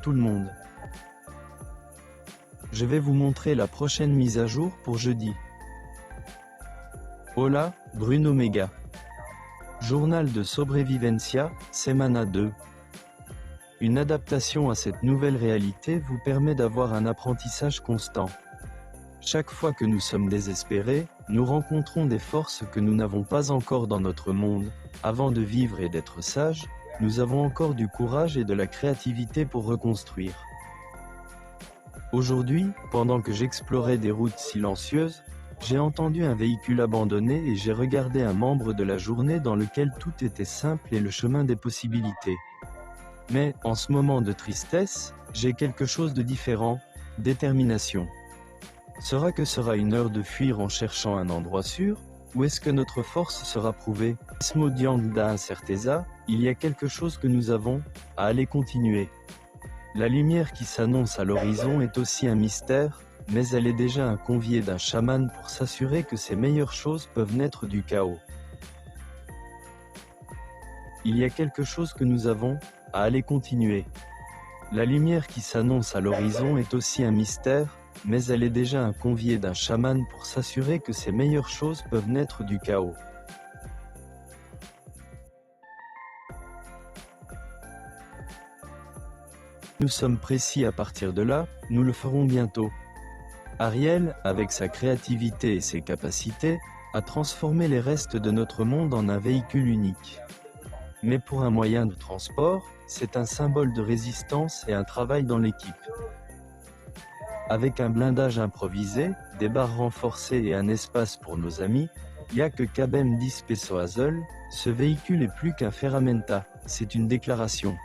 tout le monde. Je vais vous montrer la prochaine mise à jour pour jeudi. Hola, Bruno Mega. Journal de Sobrevivencia, Semana 2. Une adaptation à cette nouvelle réalité vous permet d'avoir un apprentissage constant. Chaque fois que nous sommes désespérés, nous rencontrons des forces que nous n'avons pas encore dans notre monde. Avant de vivre et d'être sages, nous avons encore du courage et de la créativité pour reconstruire. Aujourd'hui, pendant que j'explorais des routes silencieuses, j'ai entendu un véhicule abandonné et j'ai regardé un membre de la journée dans lequel tout était simple et le chemin des possibilités. Mais, en ce moment de tristesse, j'ai quelque chose de différent, détermination. Sera une heure de fuir en cherchant un endroit sûr, ou est-ce que notre force sera prouvée? Smodianda incerteza, il y a quelque chose que nous avons, à aller continuer. La lumière qui s'annonce à l'horizon est aussi un mystère, mais elle est déjà un convié d'un chaman pour s'assurer que ces meilleures choses peuvent naître du chaos. Il y a quelque chose que nous avons, à aller continuer. La lumière qui s'annonce à l'horizon est aussi un mystère, mais elle est déjà un convié d'un chaman pour s'assurer que ces meilleures choses peuvent naître du chaos. Nous sommes précis à partir de là, nous le ferons bientôt. Ariel, avec sa créativité et ses capacités, a transformé les restes de notre monde en un véhicule unique. Mais pour un moyen de transport, c'est un symbole de résistance et un travail dans l'équipe. Avec un blindage improvisé, des barres renforcées et un espace pour nos amis, Yak Kabem 10 Pesoazol, ce véhicule est plus qu'un ferramenta, c'est une déclaration.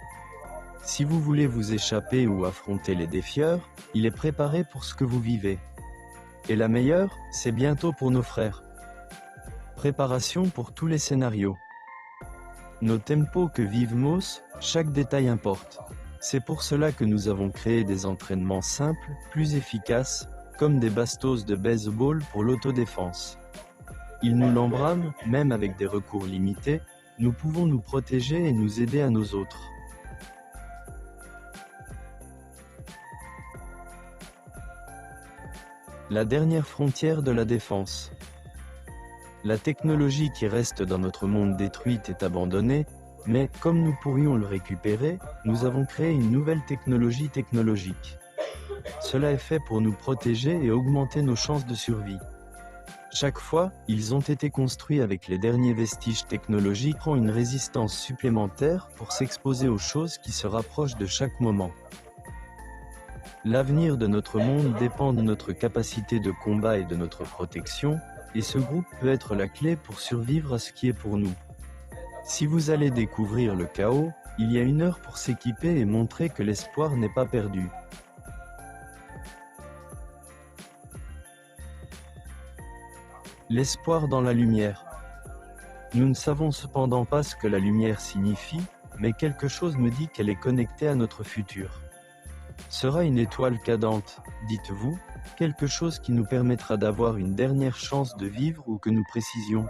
Si vous voulez vous échapper ou affronter les défieurs, il est préparé pour ce que vous vivez. Et la meilleure, c'est bientôt pour nos frères. Préparation pour tous les scénarios. Nos tempos que vivemos, chaque détail importe. C'est pour cela que nous avons créé des entraînements simples, plus efficaces, comme des bastos de baseball pour l'autodéfense. Ils nous l'embrament, même avec des recours limités, nous pouvons nous protéger et nous aider à nos autres. La dernière frontière de la défense. La technologie qui reste dans notre monde détruite est abandonnée, mais comme nous pourrions le récupérer, nous avons créé une nouvelle technologie technologique. Cela est fait pour nous protéger et augmenter nos chances de survie. Chaque fois, ils ont été construits avec les derniers vestiges technologiques ont une résistance supplémentaire pour s'exposer aux choses qui se rapprochent de chaque moment. L'avenir de notre monde dépend de notre capacité de combat et de notre protection, et ce groupe peut être la clé pour survivre à ce qui est pour nous. Si vous allez découvrir le chaos, il y a une heure pour s'équiper et montrer que l'espoir n'est pas perdu. L'espoir dans la lumière. Nous ne savons cependant pas ce que la lumière signifie, mais quelque chose me dit qu'elle est connectée à notre futur. Sera une étoile cadente, dites-vous, quelque chose qui nous permettra d'avoir une dernière chance de vivre ou que nous précisions.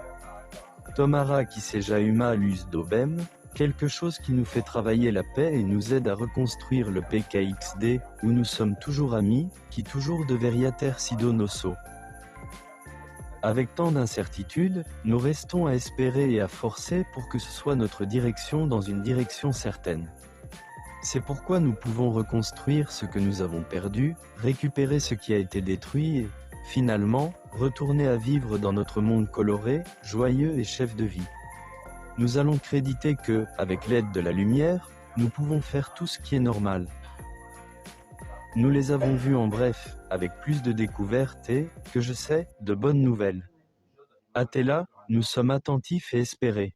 Tomara qui sejauma luz dobem, quelque chose qui nous fait travailler la paix et nous aide à reconstruire le PKXD, où nous sommes toujours amis, qui toujours deveriater sido nosso. Avec tant d'incertitudes, nous restons à espérer et à forcer pour que ce soit notre direction dans une direction certaine. C'est pourquoi nous pouvons reconstruire ce que nous avons perdu, récupérer ce qui a été détruit et, finalement, retourner à vivre dans notre monde coloré, joyeux et chef de vie. Nous allons créditer que, avec l'aide de la lumière, nous pouvons faire tout ce qui est normal. Nous les avons vus en bref, avec plus de découvertes et, que je sais, de bonnes nouvelles. Athéla, nous sommes attentifs et espérés.